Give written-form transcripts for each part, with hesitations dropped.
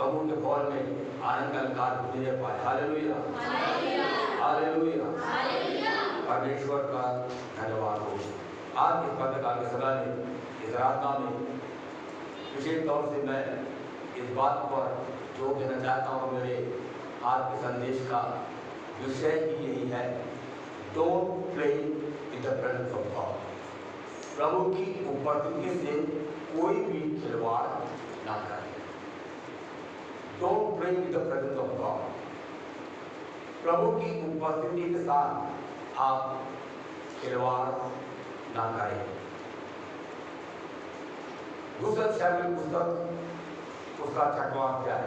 प्रभु के भवन में आनंद का ललकार बुझने पाए। हालेलुया, हालेलुया, परमेश्वर का धन्यवाद हो। आज इस पत्रकार के सदा में इस आराधना में विशेष तौर से मैं इस बात पर जोर देना चाहता हूँ। मेरे आज के संदेश का विषय ही यही है, don't play with the presence of God. प्रभु की उपस्थिति से कोई भी खिलवाड़ ना करें। Don't play with the presence of God. प्रभु की उपस्थिति के साथ आप खिलवाड़ ना करें। दूसरा शैमुएल पुस्तक उसका 6वां अध्याय,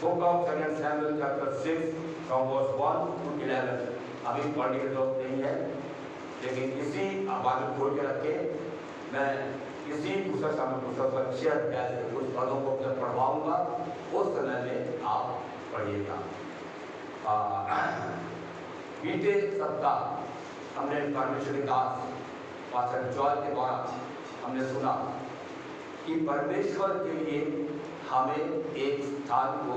book of 2 Samuel chapter 6 from verse 1 to 11। अभी पढ़ने की जरूरत नहीं है, लेकिन इसी बाइबल खोल के रखे। मैं इसी दूसरा शैमुएल पुस्तक का 6 अध्याय से कुछ पदों को जब पढ़वाऊंगा उस समय में आप पढ़िएगा। बीते सप्ताह हमने परमेश्वर के दास पास्टर जॉय के द्वारा हमने सुना कि परमेश्वर के लिए हमें एक स्थान को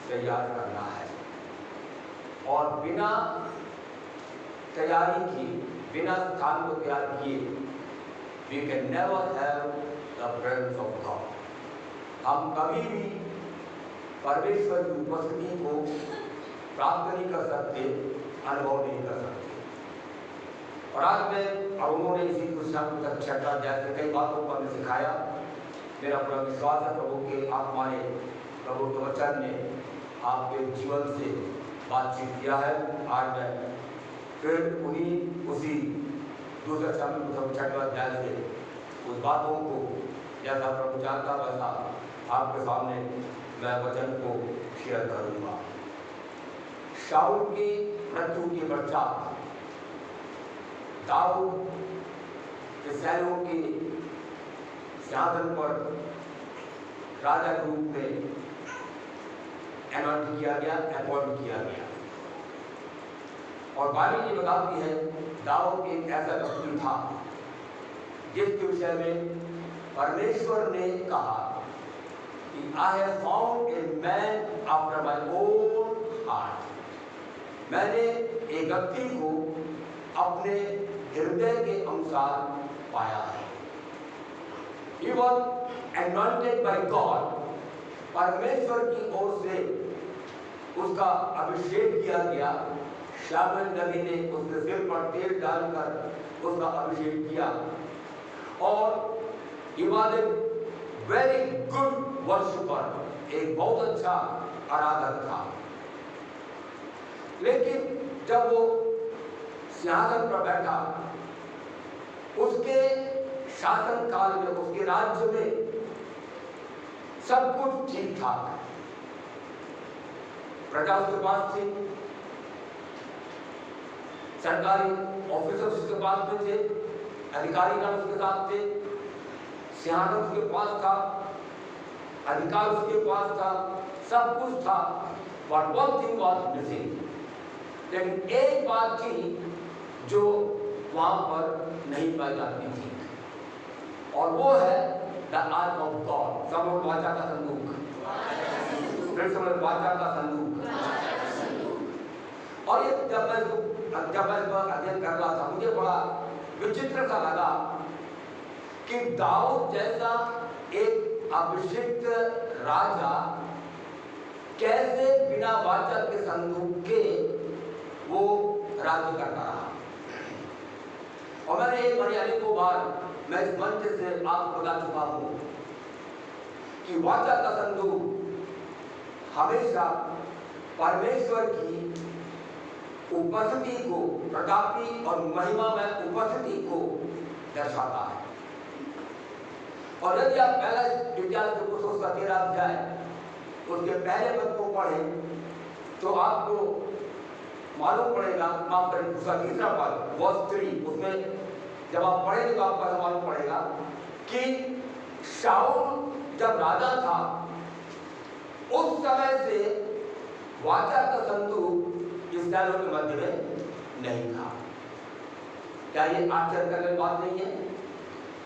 तैयार करना है, और बिना तैयारी की, बिना स्थान को तैयार किए we can never have the presence of God। हम कभी भी परमेश्वर की उपस्थिति को प्राप्त नहीं कर सकते, अनुभव नहीं कर सकते। और आज मैं और उन्होंने इसी पुस्तक 6 अध्याय से कई बातों को हमें सिखाया। मेरा पूरा विश्वास है प्रभु के आत्मा ने, प्रभु के वचन ने आपके जीवन से बातचीत किया है। आज मैं फिर उसी दूसरे शैमुएल पुस्तक 6 अध्याय से उस बातों को जैसा प्रभु चाहता वैसा आपके सामने मैं वचन को शेयर करूंगा। शाऊल की मृत्यु के पश्चात दाऊद इसराइलियों के सिंहासन पर राजा के रूप में अपॉइंट किया गया। और बाइबल ये बताती है दाऊद एक ऐसा व्यक्ति था जिसके विषय में परमेश्वर ने कहा कि I have found a man after my own heart. मैंने एक व्यक्ति को अपने हृदय के अनुसार पाया है। He was anointed by God। परमेश्वर की ओर से उसका अभिषेक किया गया। शाऊल नबी ने उसके सिर पर तेल डालकर उसका अभिषेक किया, और he was a very good worshipper, एक बहुत अच्छा आराधक था। लेकिन जब वो सिंहासन पर बैठा, उसके शासन काल में, उसके राज्य में सब कुछ ठीक ठाक, प्रजा उसके पास थी, सरकारी ऑफिसर्स उसके पास में थे, अधिकारीगण उसके साथ थे, सिंहासन उसके पास था, अधिकार उसके पास था, सब कुछ था। But one thing was missing। लेकिन एक बात थी जो वहां पर नहीं पाई जाती थी, और वो है द आर्क ऑफ गॉड। सब लोग वाचा का संदूक, फिर सब लोग वाचा का संदूक। और ये जब मैं अध्ययन कर रहा था, मुझे बड़ा विचित्र सा लगा कि दाऊद जैसा एक अभिषिक्त राजा कैसे बिना वाचा के संदूक के वो राज्य करता रहा। और मैंने एक बड़ी को बार मैं इस मंच से आपको बता चुका हूं कि वाचा का संदूक हमेशा परमेश्वर की उपस्थिति को, प्रतापी और महिमामय उपस्थिति को दर्शाता है। और यदि आप पहला इतिहास के पुस्तक का 13 अध्याय उसके पहले पद को पढ़ें तो आपको मालूम पड़ेगा, माफ करें, उसका 3रा पद वर्स 3, उसमें जब आप पढ़ेंगे तो आपको मालूम पड़ेगा कि शाऊल जब राजा था उस समय से वाचा का संदूक इस्राएलियों के मध्य में नहीं था। क्या ये आश्चर्य करने की बात नहीं है?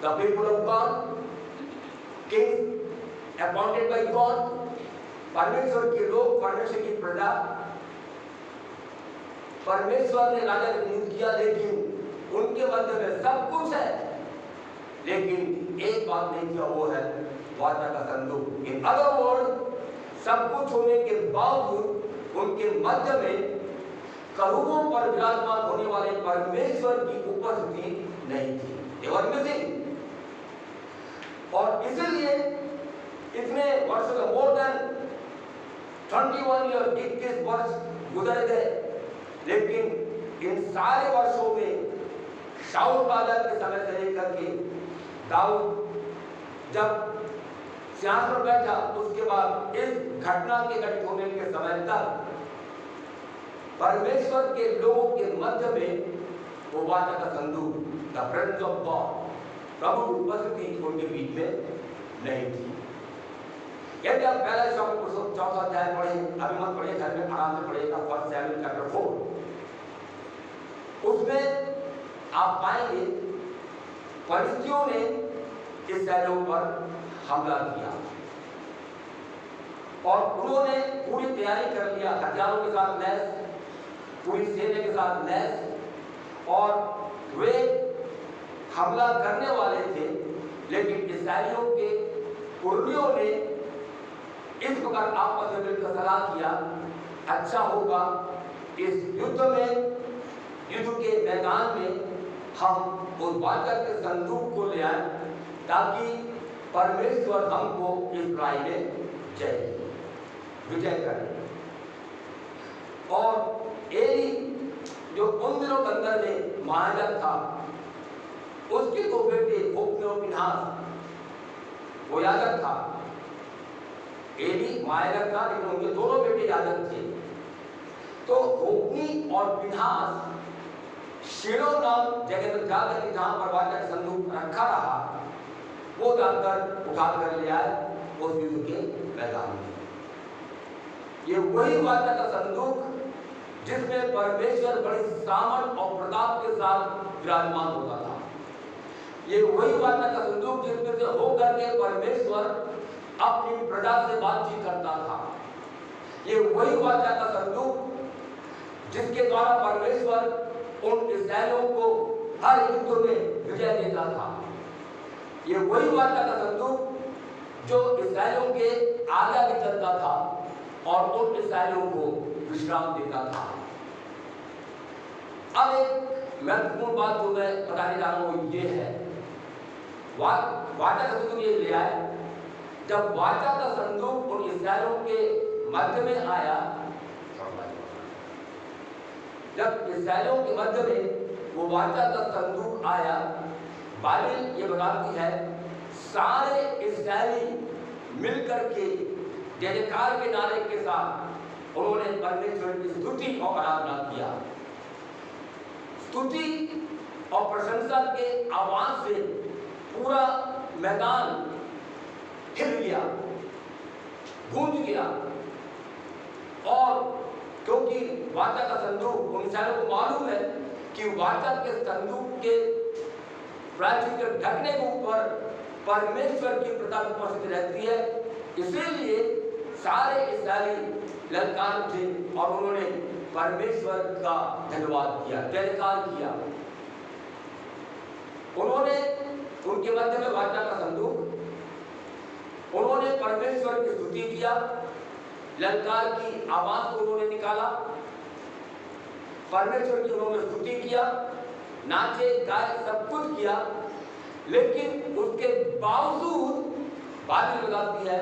The people of God, king appointed by God, परमेश्वर के लोग, परमेश्वर की प्रजा, परमेश्वर ने राजा को नियुक्त किया, लेकिन उनके मध्य में सब कुछ है, लेकिन एक बात नहीं किया, वो है वाचा का संदूक। इन अदर वर्ड, सब कुछ होने के बावजूद उनके मध्य में करूबों पर विराजमान होने वाले परमेश्वर की उपस्थिति नहीं थी। They were missing। और इसलिए इतने वर्षों का मोर देन 21 ईयर, 21 वर्ष गुजर गए, लेकिन इन सारे वर्षों में शाऊल राजा के समय से लेकर के दाऊद जब सिंहासन पर बैठा, उसके बाद इस घटना के घटित होने के समय तक परमेश्वर के लोगों के मध्य में वो वाचा का संदूक, द प्रेजेंस ऑफ गॉड, प्रभु की उपस्थिति उनके बीच में नहीं थी। यदि आप पहला शब्द चौथा अध्याय पढ़े, अभी मत पढ़िए, घर में आराम से पढ़िएगा, 1 शमूएल चैप्टर 4, उसमें आप पाएंगे फलिस्तियों ने इस्राएलियों पर हमला किया और उन्होंने पूरी तैयारी कर लिया, हथियारों के साथ लैस, पूरी सेना के साथ लैस, और वे हमला करने वाले थे, लेकिन इस्राएलियों के पुरनियों ने इस प्रकार आपस में मिलकर सलाह किया, अच्छा होगा इस युद्ध में, युद्ध के मैदान में हम उस वाचा के संदूक को ले आए, ताकि परमेश्वर हमको इस लड़ाई में विजय करे। और एली जो उन दिनों के अंदर में महायाजक था, उसके दो बेटे होप्नी और फिनहास, वो याजक था। एली महायाजक था, लेकिन उनके दोनों बेटे याजक थे। तो होप्नी और फिनहास शीलो नाम जगह पर जाकर के जहां पर वाचा का संदूक रखा रहा, वो जाकर उठा कर ले आए उस युद्ध के मैदान में। ये वही वाचा का संदूक जिसमें परमेश्वर बड़ी सामर्थ और प्रताप के साथ विराजमान होता था। ये वही वाचा का संदूक जिसमें से होकर के परमेश्वर अपनी प्रजा से बातचीत करता था। ये वही वाचा का संदूक जिसके द्वारा परमेश्वर उन इस्राएलियों को हर युद्ध में विजय देता था। ये वही वाचा का संदूक जो इस्राएलियों के आगे आगे चलता था और उन इस्राएलियों को विश्राम देता था। अब एक महत्वपूर्ण बात जो मैं बताने जा रहा हूं वो ये है, वाचा का संदूक ये ले आए। जब वाचा का संदूक उन इस्राएलियों के मध्य में आया, जब इस्राएलियों के मध्य में वो वाचा का संदूक आया, बाइबल ये बताती है सारे इस्राएली मिलकर के जयकार के नारे के साथ उन्होंने परमेश्वर की स्तुति और आराधना किया। स्तुति और प्रशंसा के आवाज से पूरा मैदान हिल गया, गूंज गया। और क्योंकि वाचा का संदूक उन इस्राएलियों को मालूम है कि वाचा के संदूक के प्राचीन के ढकने के ऊपर परमेश्वर की प्रताप उपस्थित रहती है, इसीलिए सारे इस्राएली ललकार थे और उन्होंने परमेश्वर का धन्यवाद किया, जयकार किया। उन्होंने उनके मध्य में वाचा का संदूक, उन्होंने परमेश्वर की स्तुति किया, ललकार की आवाज को उन्होंने निकाला, परमेश्वर की उन्होंने स्तुति किया, नाचे गाए सब कुछ किया। लेकिन उसके बावजूद बात बताती है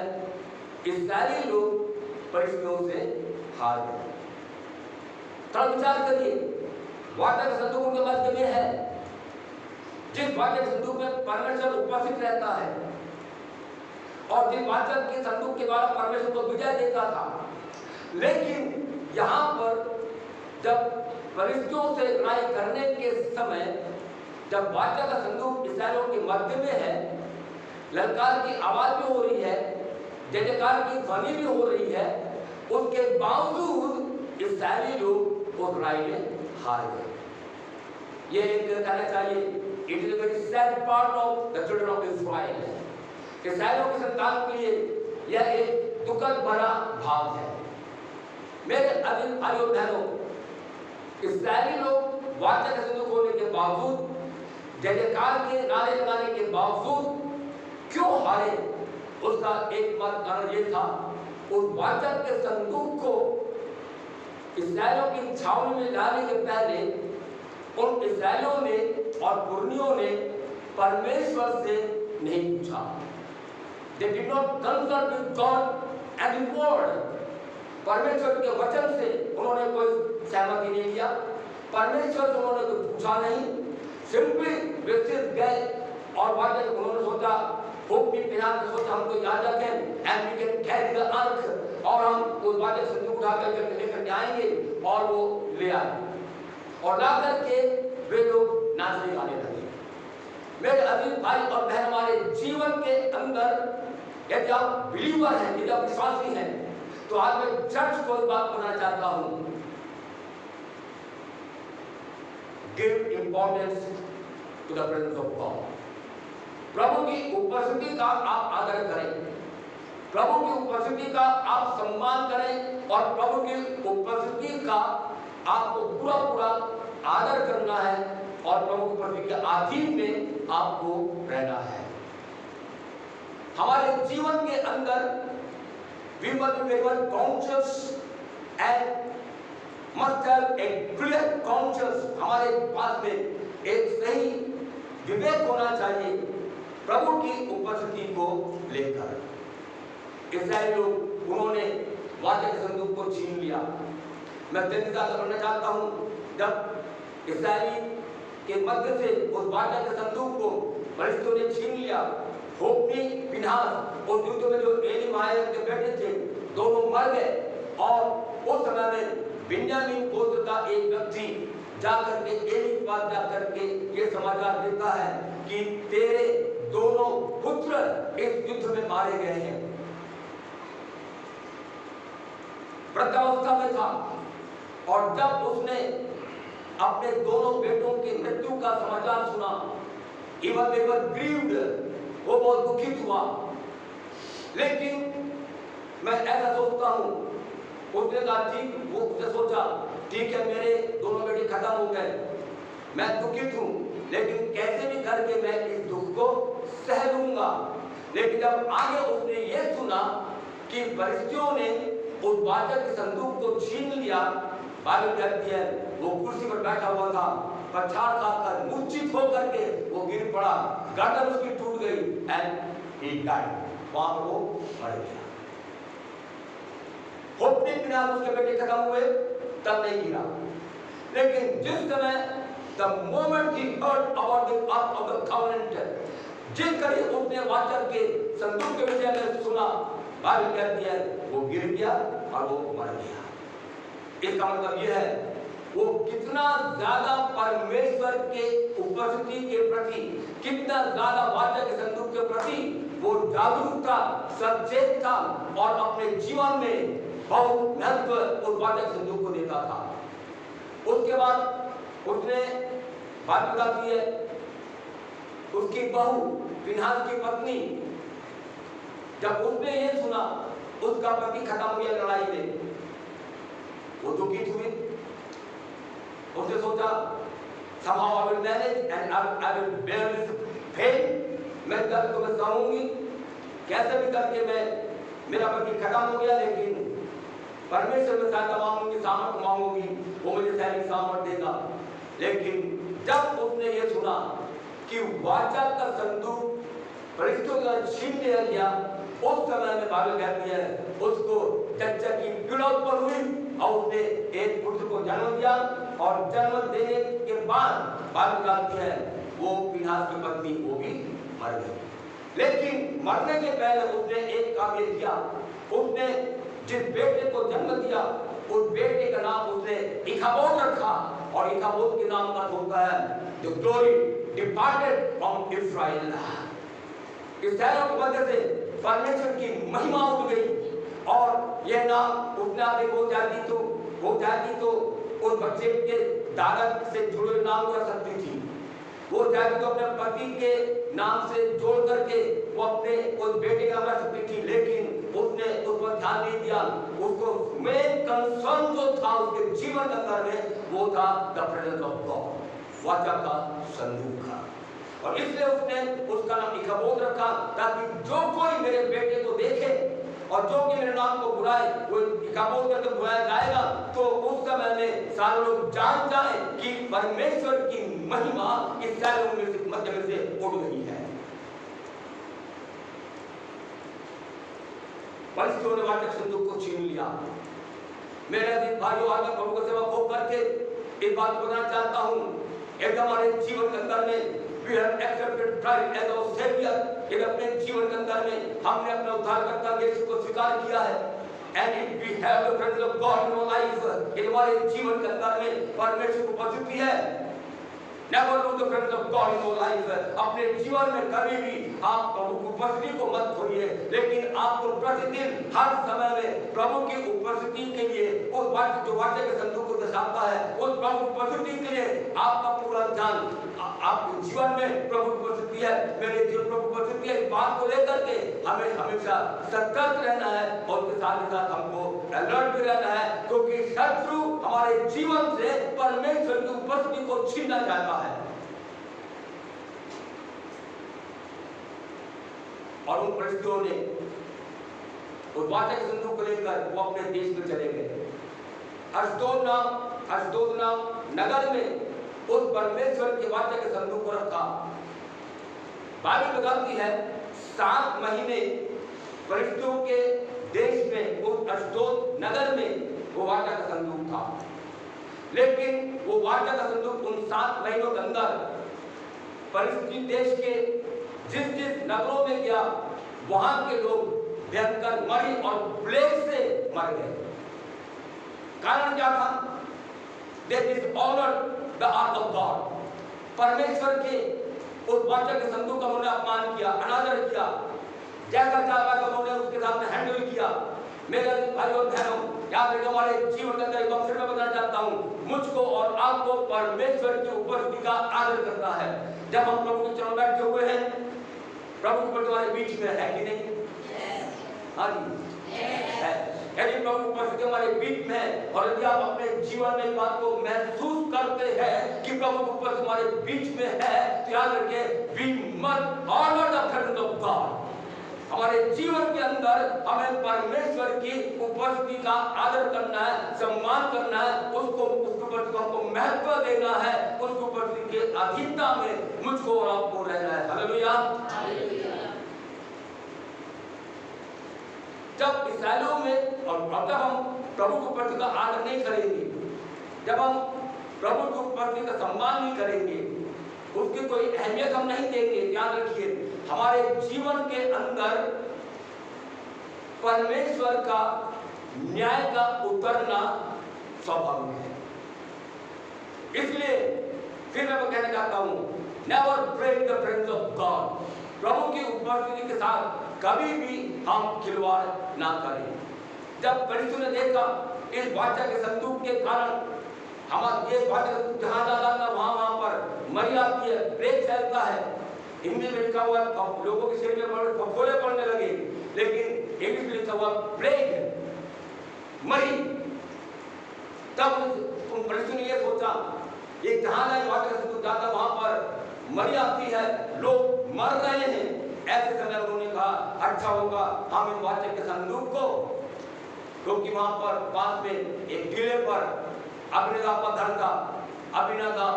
इस्राएली लोग परिस्थितियों से हार गए। थोड़ा विचार करिए, वाचा का संदूक उनके मध्य में है, जिस वाचा के संदूक में परमेश्वर उपस्थित रहता है और जिस वाचा के संदूक के द्वारा परमेश्वर को विजय देता था। लेकिन यहाँ पर जब परिस्थितियों से लड़ाई करने के समय जब वाचा का संदूक इस्राएलियों के मध्य में है, ललकार की आवाज भी हो रही है, जयकार की ध्वनि भी हो रही है, उसके बावजूद इस्राएली लोग उस लड़ाई में हार गए। ये एक कहना चाहिए, it is a very sad part of the children of Israel. इस्राएलियों की संतान के लिए यह एक दुखद भरा भाव है। मेरे अजीज भाइयों बहनों, इस्राएली लोग वाचा के संदूक होने के बावजूद, जयकार के नारे लगाने के बावजूद क्यों हारे, उसका एकमात्र कारण यह था, उस वाचा के संदूक को इस्राएलियों की छावनी में लाने के पहले उन इस्राएलियों ने और पुरनियों ने परमेश्वर से नहीं पूछा। They did not consult with God and His word. परमेश्वर के वचन से उन्होंने कोई सहमति नहीं किया, परमेश्वर से उन्होंने कुछ पूछा नहीं, सिंपली विकसित गए और वाचा उन्होंने सोचा, होप की बिना सोचा हम तो यहाँ जाके and we can carry the ark, और हम उस वाचा से उठा कर लेकर आएंगे, और वो ले आए और ला करके वे लोग नाचने गाने लगे। मेरे अजीज भाई और बहन, हमारे जीवन के अंदर यदि आप बिलीवर हैं, यदि आप विश्वासी हैं, तो आज मैं चर्च को बात करना चाहता हूं। Give importance to the presence of God. प्रभु की उपस्थिति का आप आदर करें, प्रभु की उपस्थिति का आप सम्मान करें, और प्रभु की उपस्थिति का आपको पूरा पूरा आदर करना है, और प्रभु की उपस्थिति के अधीन में आपको रहना है। हमारे जीवन के अंदर we must be very conscious and must have a clear conscience। हमारे पास में एक सही विवेक होना चाहिए प्रभु की उपस्थिति को लेकर। इस्राएली लोग उन्होंने वाचा के संदूक को छीन लिया। मैं करना चाहता हूं, जब इस्राएली के मध्य से उस वाचा के संदूक को फरिश्तों ने छीन लिया, होप्नी फिनहास और युद्ध में जो एली महायाजक के बेटे थे, दोनों मर गए, और उस समय में बिन्यामीन गोत्र का एक व्यक्ति जाकर के एली के पास जाकर के ये समाचार देता है कि तेरे दोनों पुत्र इस युद्ध में मारे गए हैं। वृद्धावस्था में था, और जब उसने अपने दोनों बेटों की मृत्यु का समाचार सुना, इवन they were grieved, वो बहुत दुखित हुआ। लेकिन मैं ऐसा सोचता हूँ, उसने कहा ठीक, वो उसने सोचा ठीक है, मेरे दोनों बेटे खत्म हो गए, मैं दुखित हूँ, लेकिन कैसे भी करके मैं इस दुख को सह लूंगा। लेकिन जब आगे उसने ये सुना कि फरिश्तियों ने उस वाचा के संदूक को छीन लिया, बाइबल कहती है वो कुर्सी पर बैठा हुआ था, पछाड़ खाकर मूर्छित होकर के वो गिर पड़ा, गर्दन उसकी टूट गई, एंड ही डाइड, वहां वो मर गया। होप्नी फिनहास उसके बेटे खत्म हुए, तब नहीं गिरा। लेकिन जिस समय the moment he heard about the ark of the covenant, जिस घड़ी उसने वाचा के संदूक के विषय में सुना, बाइबल कहती है वो गिर गया और वो मर गया। इसका मतलब यह है वो कितना ज्यादा परमेश्वर के उपस्थिति के प्रति, कितना ज्यादा वाचा के संदूक के प्रति वो जागरूक था, सचेत था, और अपने जीवन में बहुत महत्व उस वाचा के संदूक को देता था। उसके बाद उसने बात बताती है, उसकी बहू फिनहास की पत्नी, जब उसने ये सुना उसका पति खत्म हो गया लड़ाई में, वो दुखित हुई। उसने सोचा somehow I will manage and I will bear this pain, मैं दर्द को मैं सहूंगी, कैसे भी करके मैं, मेरा पति खत्म हो गया, लेकिन परमेश्वर में सहायता मांगूंगी, सामर्थ मांगूंगी, वो मुझे सैनिक सामर्थ देगा। लेकिन जब उसने ये सुना कि वाचा का संदूक फरिश्तों का छीन लिया गया, उस समय में बाइबल कहती है उसको चच्चा की पीड़ा उत्पन्न हुई, और उसने एक पुत्र को जन्म दिया, और जन्म देने के बाद बाइबल कहती है वो फिनहास की पत्नी वो भी मर गई। लेकिन मरने के पहले उसने एक काम ये किया, उसने जिस बेटे को जन्म दिया उस बेटे का नाम उसने इखाबोद रखा, और इखाबोद के नाम का होता है द ग्लोरी डिपार्टेड फ्रॉम इस्राएल। इस्राएलियों के मध्य से परमेश्वर की महिमा उठ गई, और यह नाम उसने आप हो जाती तो उस बच्चे के दादा से जुड़े नाम कर सकती थी, वो चाहती तो अपने पति के नाम से जोड़ करके वो अपने उस बेटे का रख सकती थी। लेकिन उसने उस पर ध्यान नहीं दिया। उसको मेन कंसर्न जो था उसके जीवन के अंदर में वो था द प्रेजेंस ऑफ गॉड, वाचा का संदूक का। और इसलिए उसने उसका नाम इकाबोद रखा ताकि जो कोई मेरे बेटे को देखे और जो कि मेरे नाम को बुलाए वो इकाबोद करके बुलाया जाएगा। तो उस समय में सारे लोग जान जाए कि परमेश्वर की महिमा इस सारे में से मध्य में से उड़ गई है। परिस्थितियों ने वाचक संदूक को छीन लिया। मेरे भाइयों आज मैं प्रभु की सेवा को करके एक बात बताना चाहता हूँ, एक हमारे जीवन के अंदर में we have accepted Christ as our Savior। एक अपने जीवन के अंदर में हमने अपना उद्धारकर्ता यीशु को स्वीकार किया है। And if we have the presence of God in our life, एक हमारे जीवन के अंदर में परमेश्वर की उपस्थिति है। Never lose the presence of God in our life। अपने जीवन में कभी भी आप प्रभु की उपस्थिति को मत खोइए, लेकिन आपको प्रतिदिन हर समय में प्रभु की उपस्थिति के लिए उस वाक्य जो वाक्य के संदूक को दर्शाता है उस प्रभु की उपस्थिति के लिए आपका पूरा ध्यान आपके जीवन में प्रभु की उपस्थिति है, मेरे जीवन प्रभु की उपस्थिति है। इस बात को लेकर के हमें हमेशा सतर्क रहना है और उसके साथ ही साथ हमको अलर्ट भी रहना है, क्योंकि शत्रु हमारे जीवन से परमेश्वर की उपस्थिति को छीनना चाहता है। और उन परिस्थितियों ने उस वाचा के संदूक को लेकर वो अपने देश में चले गए। अशदोद नाम नगर में उस परमेश्वर के वाचा के संदूक को रखा। बाइबल बताती है 7 महीने परिस्थितियों के देश में उस अशदोद नगर में वो वाचा का संदूक था, लेकिन वो वाचा का संदूक उन 7 महीनों के अंदर परिस्थिति देश के जिस नगरों में गया वहां के लोग भयंकर मरी और प्लेग से मर गए। कारण क्या था? They dishonored the ark of God। परमेश्वर के उस वाचा के संदूक का उन्होंने अपमान किया, अनादर किया, जैसा चाहा उन्होंने उसके साथ में हैंडल किया। मेरे भाइयों और बहनों, याद रखिए हमारे जीवन के अंदर एक अवसर में बताना चाहता हूँ, मुझको और आपको परमेश्वर की उपस्थिति का आदर करना है। जब हम प्रभु के चरणों में बैठे हुए हैं, प्रभु की हमारे बीच में है कि नहीं? हाँ जी है। यदि प्रभु उपस्थिति हमारे बीच में है और यदि आप अपने जीवन में बात को महसूस करते हैं कि प्रभु उपस्थिति हमारे बीच में है, तो याद रखिए we must honor the presence of God। हमारे जीवन के अंदर हमें परमेश्वर की उपस्थिति का आदर करना है, सम्मान करना है, उसको उसके उपस्थिति को हमको महत्व देना है, उसके उपस्थिति के अधीनता में मुझको और आपको रहना है। हालेलुया। जब इस्राएलियों में और जब हम प्रभु की उपस्थिति का आदर नहीं करेंगे, जब हम प्रभु की उपस्थिति का सम्मान नहीं करेंगे, उसकी कोई अहमियत हम नहीं देंगे, याद रखिए हमारे जीवन के अंदर परमेश्वर का न्याय का उतरना स्वाभाविक है। इसलिए फिर मैं कहना चाहता हूं, never break the presence of God. प्रभु की उपस्थिति के साथ कभी भी हम खिलवाड़ ना करें। जब परिस्थिति ने देखा इस वाचा के संदूक के कारण हमारे ये वाचा जहां जाता था वहां पर मरी आती है, प्लेग फैलता है। हिंदी में लिखा हुआ लोगों के शरीर में फफोले पड़ने लगे, लेकिन इंग्लिश में लिखा हुआ प्लेग मरी। तब उन परिस्थिति ने ये सोचा ये जहां वाचा का संदूक जाता वहां पर मरी आती है, लोग मर रहे हैं। ऐसे समय उन्होंने कहा अच्छा होगा हम इस वाचा के संदूक को, क्योंकि वहां पर पास में एक टीले पर अभिनदाब का घर था। अभिनदाब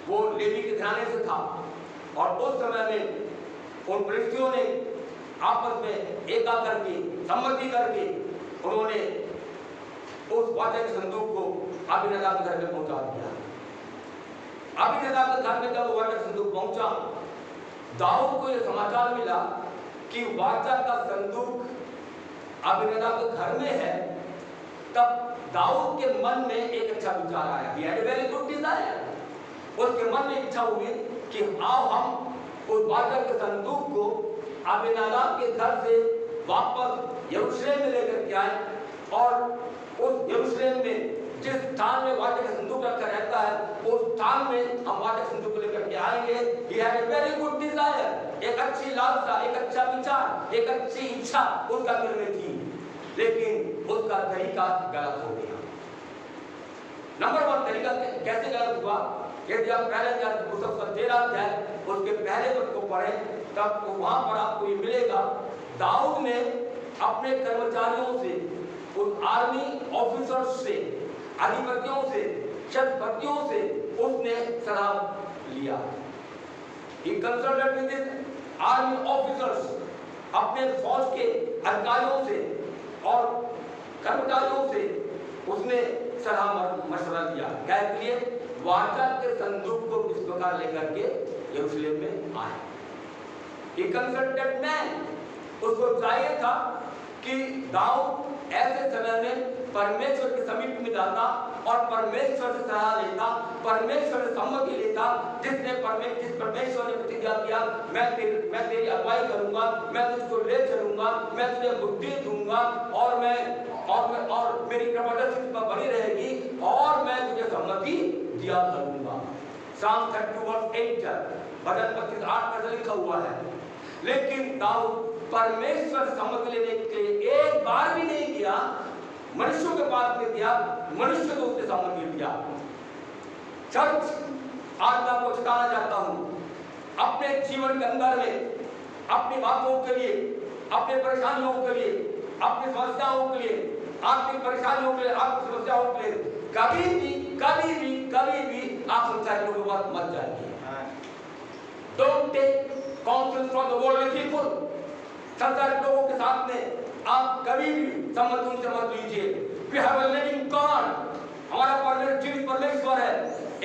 वो लेवी के घराने से था और उस समय में उन परिस्थितियों ने आपस में एक आकर के सम्मति करके उन्होंने उस वाचा के संदूक को अभिनदाब के घर में पहुंचा दिया। अभिनदाब के घर में जब वाचा का संदूक पहुंचा, दाऊद को यह समाचार मिला कि वाचा का संदूक अभिनदाब के घर में है। तब दाऊद के मन में एक अच्छा विचार आया, he had a very good desire। उसके मन में इच्छा हुई कि आओ हम उस वाचा के संदूक को अभिनदाब के घर से वापस यरूशलेम में लेकर के आए और उस यरूशलेम में जिस स्थान में वाचा का संदूक रखा रहता है उस स्थान में हम वाचा का संदूक को लेकर के आएंगे। He had a very good desire। एक अच्छी लालसा, एक अच्छा विचार, एक अच्छी इच्छा उसका दिल में थी, लेकिन उसका तरीका गलत हो गया। नंबर 1 तरीका कैसे गलत हुआ? यदि आप पहले पुस्तक का 13 अध्याय उसके पहले पद को पढ़ें तब वहां पर आपको ये मिलेगा, दाऊद ने अपने कर्मचारियों से, उस आर्मी ऑफिसर्स से, अधिपतियों से, शतपतियों से उसने सलाह लिया। He consulted with his army officers, अपने फौज के अधिकारियों से और कर्मचारियों से उसने सलाह मशवरा दिया। क्या के लिए? वाचा के संदूक को किस प्रकार लेकर के यरूशलेम में आए। He consulted man, उसको चाहिए था कि दाऊद ऐसे समय में परमेश्वर के समीप में जाता और परमेश्वर से सलाह लेता, परमेश्वर से सम्मति लेता, जिस परमेश्वर ने प्रतिज्ञा किया, मैं तेरी अगुवाई करूंगा, मैं तुझको ले चलूंगा, मैं तुझे बुद्धि दूंगा और मेरी कृपा तुझ पर बनी रहेगी और मैं तुझे सम्मति दिया करूंगा। Psalm 32:8 भजन 25:8 में लिखा हुआ है। लेकिन दाऊद परमेश्वर से सम्मति लेने के लिए एक बार भी नहीं किया, मनुष्यों के पास में दिया, मनुष्य को उसने सम्मति दिया। चर्च, आज मैं आपको बताना चाहता हूं, अपने जीवन के अंदर में अपनी बातों के लिए, अपनी परेशानियों के लिए, अपनी समस्याओं के लिए, आपकी परेशानियों के लिए, आपकी समस्याओं के लिए कभी भी आप संसारी लोगों के पास मत जाइए। Don't take counsel from the worldly people. संसारिक लोगों के साथ में आप कभी भी सम्मति उनसे मत लीजिए। We have a living God, हमारा परमेश्वर जीवित परमेश्वर है।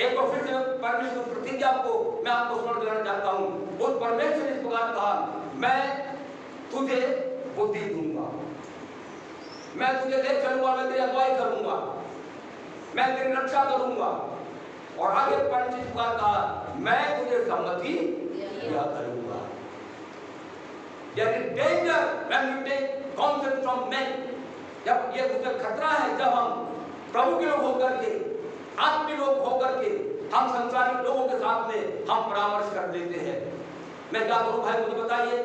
एक बार फिर से परमेश्वर की प्रतिज्ञा को मैं आपको स्मरण दिलाना चाहता हूँ। उस परमेश्वर ने इस प्रकार कहा, मैं तुझे बुद्धि दूंगा, मैं तुझे ले चलूंगा, मैं तेरी अगुवाई करूंगा, मैं तेरी रक्षा करूंगा। और आगे परमेश्वर इस प्रकार कहा, मैं तुझे सम्मति दिया करूंगा। There is danger when you take counsel from men. जब ये उसमें खतरा है जब हम प्रभु के लोग होकर के, आत्मिक लोग होकर के हम संसारिक लोगों के साथ में हम परामर्श कर देते हैं। मैं क्या करूं भाई, मुझे बताइए,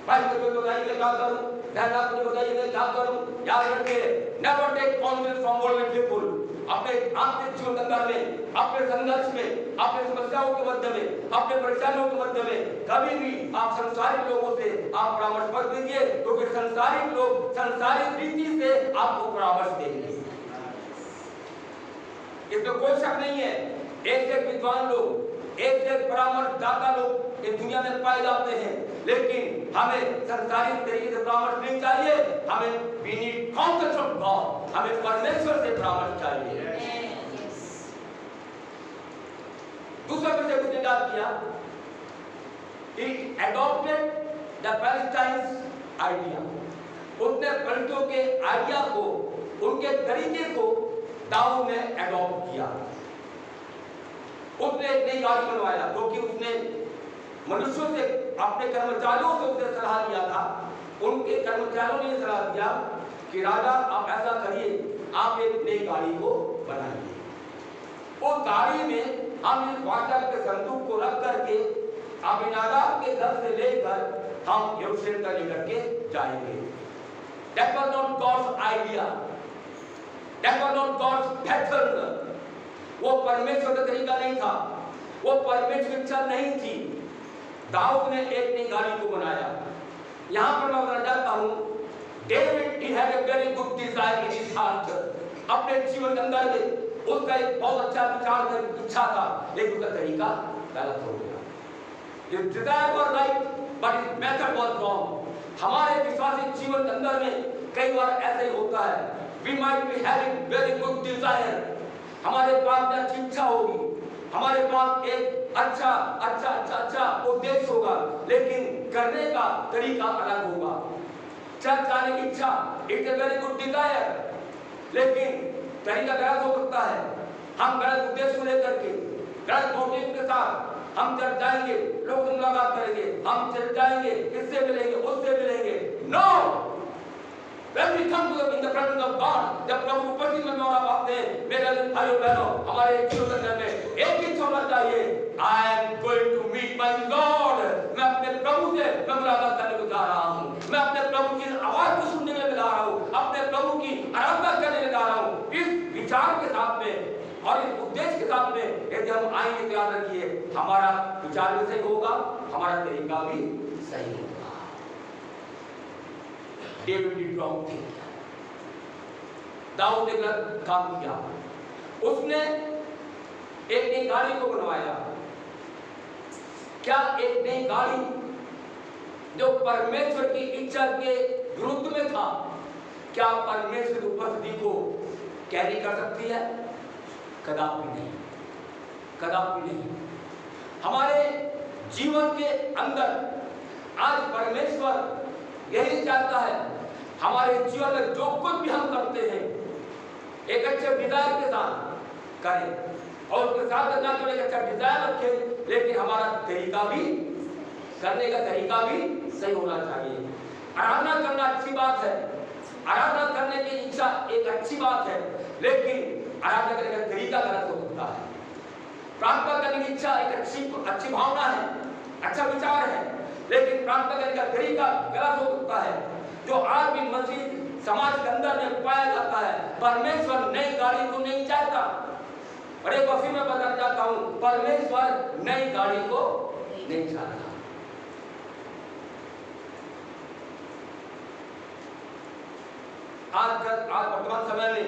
भाई मुझे बताइए मैं क्या करूं, बहन मुझे बताइए मैं क्या करूं। याद रखिए, never take counsel from worldly people. अपने आत्मिक जीवन अंदर में, अपने संघर्ष में, अपने समस्याओं के मध्य में, अपने परेशानियों के मध्य में कभी भी आप संसारिक लोगों से आप परामर्श मत लीजिए, क्योंकि संसारिक लोग संसारिक रीति से आपको परामर्श देंगे। इसमें कोई शक नहीं है। एक से विद्वान लोग, एक से परामर्शदाता लोग इस दुनिया में पाए जाते हैं, लेकिन हमें संसारिक तरीके से परामर्श नहीं चाहिए। हमें we need counsel from God, हमें परमेश्वर से परामर्श चाहिए। दूसरा विषय उसने क्या किया? He adopted the Palestine's idea. उसने फलस्तीनियों के आइडिया को, उनके तरीके को दाऊद ने अडॉप्ट किया। उसने एक नई गाड़ी बनवाया, क्योंकि उसने मनुष्यों से, अपने कर्मचारियों से उसने सलाह लिया था। उनके कर्मचारियों ने सलाह दिया कि राजा आप ऐसा करिए, आप एक नई गाड़ी को बनाइए। उस गाड़ी में हम इस वाचा के संदूक को रख करके अबीनादाब के घर से लेकर हम यरूशलेम तक लेकर के जाएंगे। That was not God's idea. That was not God's pattern. वो परमेश्वर का तरीका नहीं था, वो परमेश्वर की इच्छा नहीं थी। दाऊद ने एक नई गाड़ी को बनाया। यहाँ पर मैं बताना चाहता हूँ, David he had a very good desire in his heart. अपने जीवन के अंदर में उसका एक बहुत अच्छा विचार की इच्छा था, लेकिन उसका तरीका गलत हो गया। His desire was right, but his method was wrong. हमारे विश्वासी जीवन के अंदर में कई बार ऐसे ही होता है। We might be having very good desire. हमारे पास अच्छी इच्छा होगी, हमारे पास एक अच्छा उद्देश्य होगा, लेकिन करने का तरीका अलग होगा। चर्च जाने की इच्छा, it's a very good desire, लेकिन तरीका गलत हो सकता है। हम गलत उद्देश्य को लेकर के, गलत मोटिव के साथ हम चर्च जाएंगे, लोग मुलाकात करेंगे, हम चर्च जाएंगे, इससे मिलेंगे, उससे मिलेंगे। No, when we come to in the presence of God, जब प्रभु उपस्थित में और आप आते हैं, मेरे भाइयों बहनों, हमारे जीवन में एक ही होना चाहिए, I am going to meet my Lord. मैं अपने प्रभु खाएंगे तो याद रखिए हमारा विचार भी सही होगा, हमारा तरीका भी सही होगा। डेविड डिड रॉन्ग थिंग, दाऊद ने गलत काम किया। उसने एक नई गाड़ी को बनवाया। क्या एक नई गाड़ी जो परमेश्वर की इच्छा के विरुद्ध में था, क्या परमेश्वर की उपस्थिति को कैरी कर सकती है? कदापि नहीं, कदापि नहीं। हमारे जीवन के अंदर आज परमेश्वर यही चाहता है, हमारे जीवन में जो कुछ भी हम करते हैं एक अच्छे डिजायर के साथ करें, और उसके साथ ना केवल एक अच्छा डिजायर रखें, लेकिन हमारा तरीका भी, करने का तरीका भी सही होना चाहिए। आराधना करना अच्छी बात है, आराधना करने की इच्छा एक अच्छी बात है, लेकिन आराधना करने का तरीका गलत हो सकता है। प्रार्थना करने की इच्छा एक अच्छी भावना है, अच्छा विचार है, लेकिन प्रार्थना करने का तरीका गलत हो सकता है। जो आज भी मस्जिद समाज के अंदर में पाया जाता है, परमेश्वर नई गाड़ी को नहीं चाहता। और एक वफी में बताना चाहता हूं, परमेश्वर नई गाड़ी को नहीं चाहता। आज वर्तमान समय में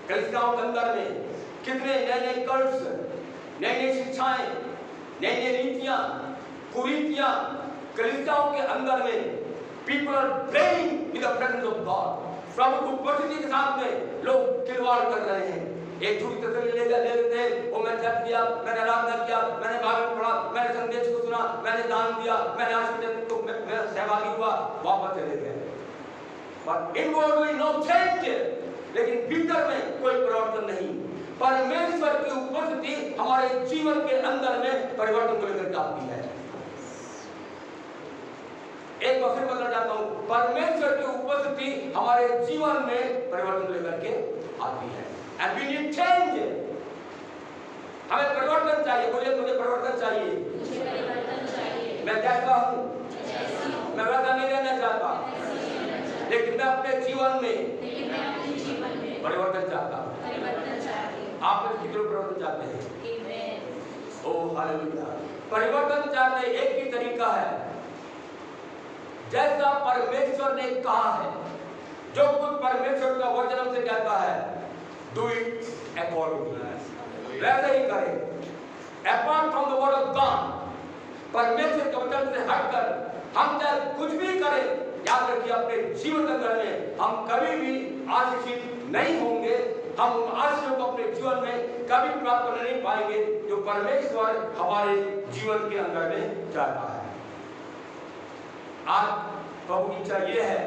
कलीसियाओं के अंदर में कितने नए नए कल्ट्स, नई नई शिक्षाएं, नई नई नीतियां, कुरीतियां कलीसियाओं के अंदर में people are playing with the presence of God. प्रभु की उपस्थिति के साथ में लोग खिलवाड़ कर रहे हैं। एक झूठी तस्वीर ले लेते हैं, वो मैं जप किया, मैंने आराधना किया, मैंने बाइबल पढ़ा, मैंने संदेश को सुना, मैंने दान दिया, मैंने आशीर्वाद को मैं सहभागी हुआ, वापस चले गए। But inwardly no change, लेकिन भीतर में कोई परिवर्तन नहीं। परमेश्वर की उपस्थिति हमारे जीवन के अंदर में परिवर्तन को लेकर आती है। एक बार फिर बताना चाहता हूं, परमेश्वर की उपस्थिति हमारे जीवन में परिवर्तन लेकर के आती है। And we need change, हमें परिवर्तन चाहिए। बोलिए मुझे परिवर्तन चाहिए, मुझे परिवर्तन चाहिए। मैं जैसा हूं मैं वैसा नहीं रहना चाहता, लेकिन मैं अपने जीवन में परिवर्तन चाहता हूं। आप कितने परिवर्तन चाहते हैं? Oh hallelujah. परिवर्तन चाहने एक ही तरीका है, जैसा परमेश्वर ने कहा है, जो कुछ परमेश्वर का वचन हमसे कहता है, डू इट अकॉर्डिंगली, वैसे ही करें। Apart from the word of God, परमेश्वर के वचन से हटकर हम चाहे कुछ भी करें, याद रखिए अपने जीवन के अंदर में हम कभी भी आशीषित नहीं होंगे। हम उन आशीषों को अपने जीवन में कभी प्राप्त कर नहीं पाएंगे जो परमेश्वर हमारे जीवन के अंदर में चाहता है। आज प्रभु की इच्छा यह है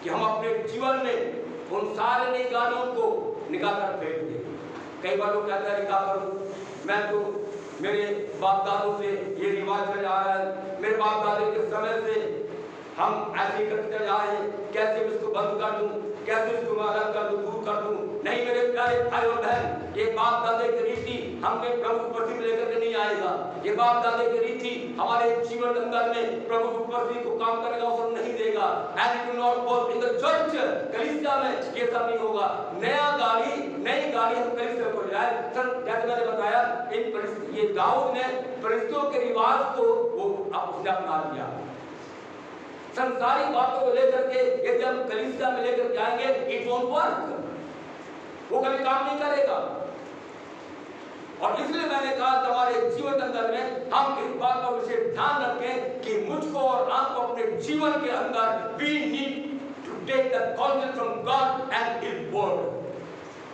कि हम अपने जीवन में उन सारे नई गाड़ियों को निकाल कर फेंक दें। कई बार लोग कहते हैं क्या करूं, मैं तो मेरे बाप दादों से ये रिवाज चला आ रहा है, मेरे बाप दादे के समय से हम ऐसे करते जा रहे हैं, कैसे इसको बंद कर दूं, कैसे इसको अलग कर दूं, दूर कर दूं। नहीं मेरे प्यारे भाई और बहन, ये बाप दादे की रीति हमें प्रभु की उपस्थिति लेकर के नहीं आएगा। ये बाप दादे की रीति हमारे जीवन के अंदर में प्रभु की उपस्थिति को काम करने का अवसर नहीं देगा। And it will not work in the church, कलीसिया में ये सब नहीं होगा। नई गाड़ी हम कलीसिया को ले आए। जैसे मैंने बताया, ये दाऊद ने परिस्थितियों के रिवाज को वो अपने अपना लिया। संसारिक बातों को लेकर के यदि हम कलीसिया में लेकर जाएंगे, इट वोंट वर्क, वो कभी काम नहीं करेगा। और इसलिए मैंने कहा हमारे जीवन के अंदर में हम इस बात का विशेष ध्यान रखें कि मुझको और आपको अपने जीवन के अंदर we need to take the counsel from God and His word।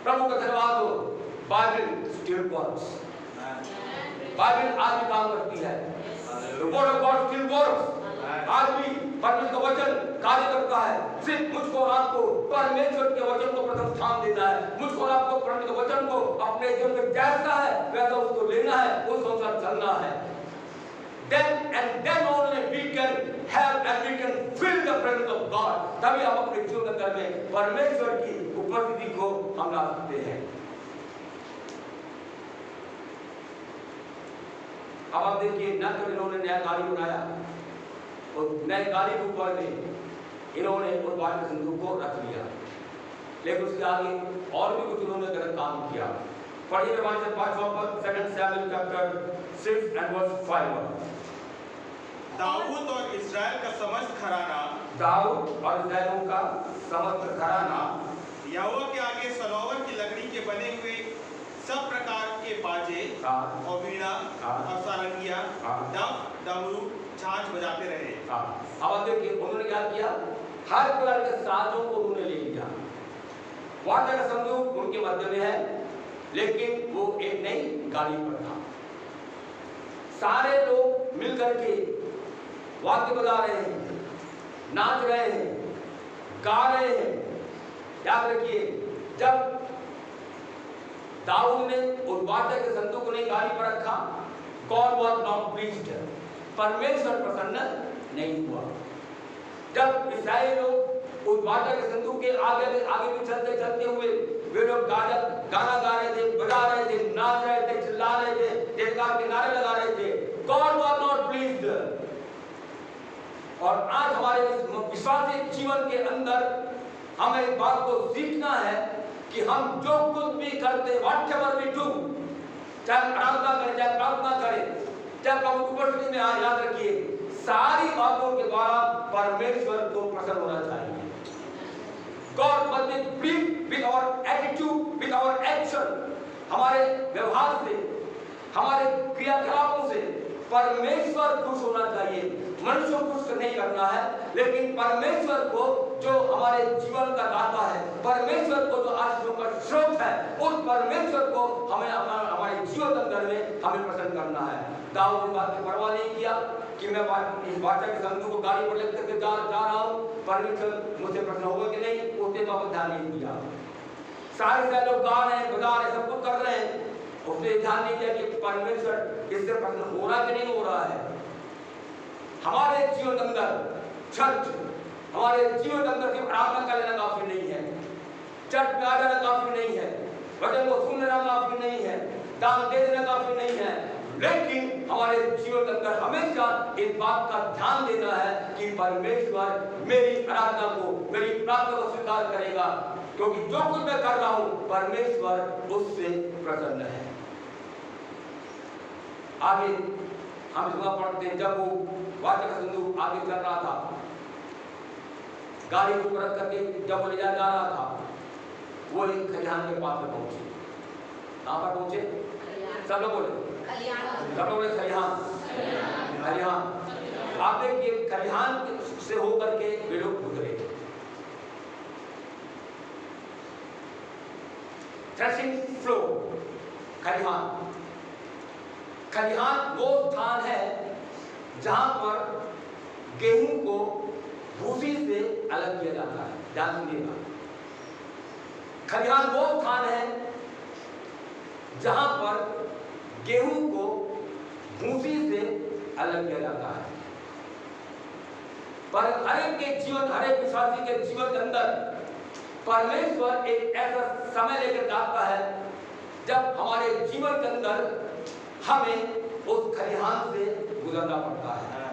प्रभु का धन्यवाद हो, बाइबल still works, बाइबल आज भी काम करती है। The word of God still works, आज भी परमेश्वर का वचन कार्य करता है। सिर्फ मुझको और आपको परमेश्वर के वचन को प्रथम स्थान देना है। मुझको और आपको परमेश्वर के वचन को अपने जीवन में जैसा है वैसा उसको लेना है, उस अनुसार चलना है। Then only we can have and we can feel the presence of God। तभी हम अपने जीवन के अंदर में परमेश्वर की उपस्थिति को हम ला सकते हैं। अब आप देखिए, न तो इन्होंने नया गाड़ी बनाया और नए गाड़ी के ऊपर में इन्होंने उस बात के संदूक को रख लिया, लेकिन उसके आगे और भी कुछ उन्होंने गलत काम किया। पढ़िए जबान से 5वां पद 2 Samuel chapter 6 and verse 5। Dawood और इस्राएल का समस्त घराना, दाऊद और इस्राएलियों का समस्त घराना यहोवा के आगे सनोवर की लकड़ी के बने हुए सब प्रकार के बाजे और वीणा और सारंगिया, डफ, डमरू, झांझ बजाते रहे। अब देखिए उन्होंने क्या किया, हर प्रकार के साजों को उन्होंने ले लिया। वाद्य का संदूक उनके मध्य में है, लेकिन वो एक नई गाड़ी पर था। सारे लोग मिलकर के वाद्य बजा रहे हैं, नाच रहे हैं, गा रहे हैं। याद रखिए, जब दाऊद ने उस वाद्य के संदूक को नई गाड़ी पर रखा, गॉड वाज नॉट प्लीज्ड, परमेश्वर प्रसन्न नहीं हुआ। जब इस्राएली लोग उस वाद्य के संदूक के आगे भी चलते चलते हुए वे लोग गाना गा रहे थे, बजा रहे थे, नाच रहे थे, चिल्ला रहे थे, जयकार के नारे लगा रहे थे, गॉड वाज नॉट प्लीज्ड। और आज हमारे विश्वासी जीवन के अंदर हमें इस बात को सीखना है कि हम जो कुछ भी करते, whatever we do, चाहे आराधना करें, चाहे प्रार्थना करें, चाहे प्रभु की उपस्थिति में आए, याद रखिए सारी बातों के द्वारा परमेश्वर को प्रसन्न होना चाहिए। God must be pleased with our attitude, with our action, हमारे व्यवहार से, हमारे क्रियाकलापों से परमेश्वर खुश होना चाहिए। मनुष्य को खुश नहीं करना है, लेकिन परमेश्वर को जो हमारे जीवन का दाता है, परमेश्वर को जो आशीषों का स्रोत है, उस परमेश्वर को हमें हमारे जीवन अंदर में हमें प्रसन्न करना है। दाऊद ने बात की परवाह नहीं किया कि मैं इस वाचा के संदूक को गाड़ी पर लेकर जा रहा हूँ, परमेश्वर मुझसे प्रसन्न होगा कि नहीं, उसने बाबत ध्यान नहीं दिया। सारे लोग गा रहे हैं, बजा रहे हैं, सब कुछ कर रहे हैं, उसने ध्यान नहीं दिया कि परमेश्वर इससे प्रसन्न हो रहा कि नहीं हो रहा है। हमारे जीवन अंदर चर्च, हमारे जीवन अंदर सिर्फ आराधना कर लेना काफी नहीं है, चर्च में आ जाना काफी नहीं है, वचन को सुन लेना काफी नहीं है, दान दे देना काफी नहीं है, लेकिन हमारे जीवन अंदर हमेशा इस बात का ध्यान देना है कि परमेश्वर मेरी आराधना को, मेरी प्रार्थना को स्वीकार करेगा, क्योंकि जो कुछ मैं कर रहा हूं परमेश्वर उससे प्रसन्न है। आगे हम सुबह पढ़ते हैं, जब वो वाचा का संदूक आगे चल रहा था, गाड़ी को रख करके जब वो ले जा रहा था, वो एक खलिहान के पास में पहुंचे। कहां पर पहुंचे? सब लोग बोले, सब लोग बोले खलिहान। खलिहान आप देखिए, खलिहान से होकर के वे लोग गुजरे। थ्रेशिंग फ्लोर, खलिहान। खलिहान वो स्थान है जहां पर गेहूं को भूसी से अलग किया जाता है। ध्यान सुनिएगा, खलिहान वो स्थान है जहां पर गेहूं को भूसी से अलग किया जाता है। पर हर एक के जीवन, हर एक विश्वासी के जीवन के अंदर परमेश्वर एक ऐसा समय लेकर आता है जब हमारे जीवन के अंदर हमें उस खलिहान से गुजरना पड़ता है,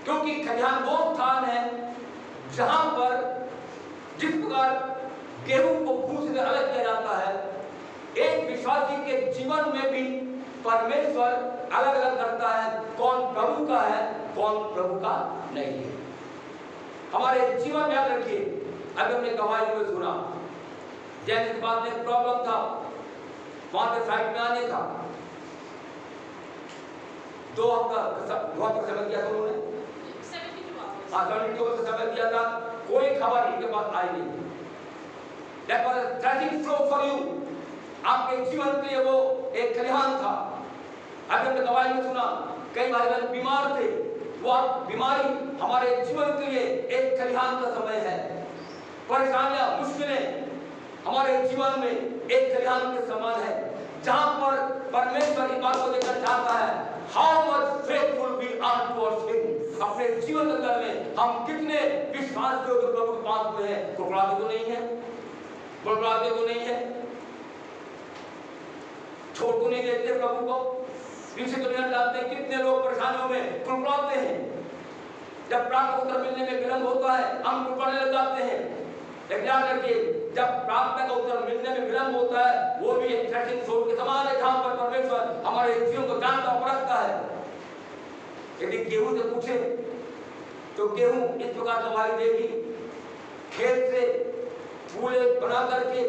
क्योंकि खलिहान वो स्थान है जहां पर जिस प्रकार गेहूं को भूसी से अलग किया जाता है, एक विश्वासी के जीवन में भी परमेश्वर अलग अलग करता है, कौन प्रभु का है, कौन प्रभु का नहीं है। हमारे जीवन में याद रखिए, अभी हमने गवाही में सुना, जैसे इस बात में प्रॉब्लम था, वहां से साइड में आने का 2 हफ्ता बहुत समय किया था उन्होंने, 72 से समय दिया था, कोई खबर इनके पास आई नहीं। That was a tragic flow for you, आपके जीवन के लिए वो एक खलिहान था। अभी हमने गवाही में सुना, कई भाई बहन बीमार थे, वो बीमारी हमारे जीवन के लिए एक खलिहान का समय है। परेशानियां, मुश्किलें हमारे जीवन में एक खलिहान के समान है, जहां पर परमेश्वर की बात को देखकर चाहता है, how much faithful we are towards him। अपने जीवन अंदर में हम कितने विश्वास योग्य प्रभु के पास में हैं। कुकड़ाते तो नहीं है, बुलबुलाते तो नहीं है, छोड़ तो नहीं देते प्रभु को, पीछे तो नहीं हटाते। कितने लोग परेशानियों में कुकड़ाते हैं, जब प्राप्त उत्तर मिलने में विलंब होता है हम कुकड़ने लग जाते हैं। लेकिन याद रखिए, जब प्रार्थना का उत्तर मिलने में विलंब होता है, वो भी एक थ्रेशिंग फ्लोर के समान है, जहां पर परमेश्वर हमारे जीवन को जानता और परखता है। यदि गेहूं से पूछे तो गेहूं इस प्रकार दवाई देगी, खेत से फूले बना करके